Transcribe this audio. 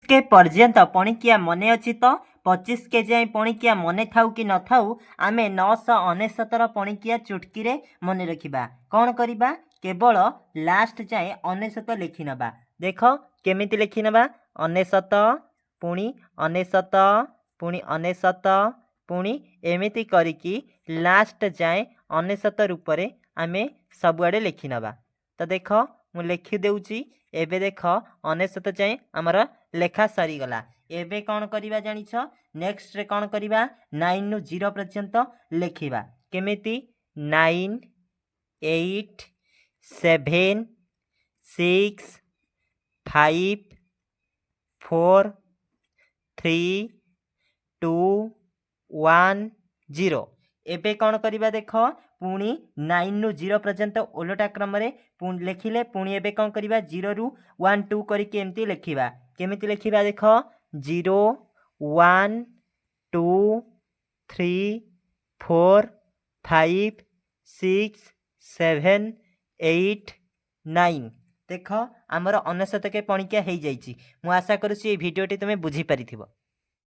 के पर्यंत पणिकिया मने अच्छी तो 25 के जाए पणिकिया मने थाऊ कि न थाऊ आम 999 पणिकिया चुटकी मन रखा कौन करवा केवल लास्ट जाए 99 लिखि नवा देख केमी लिखि नवा 99 पुणी 99 पुणी 99 पुणी एमती करिकी लास्ट जाए 99 रूप से आम सबुआड़े लिखि नवा तो देख मु लिखि देउची एबे देख 99 जाए आमर लेखा सरीगला एबे कौन करवा जानिछ नेक्स्ट रे कौन करवा 9 रु 0 पर्यंत लिखिबा केमिति 9 8 7 6 5 4 3 2 1 0 एबे कौन करवा देख पुणी 9 रु 0 पर्यंत ओलटा क्रम लिखिले पुणी एबे कौन करवा 0 रु 1 2 करके एमती लिखिबा केमिति लिखिबा देख 0 1 2 3 4 5 6 7 8 9 देख आमर 99 के पणिकिया हो जाइए। मु आशा करुँची ये भिडियोटी तुम बुझी पारिथिबो।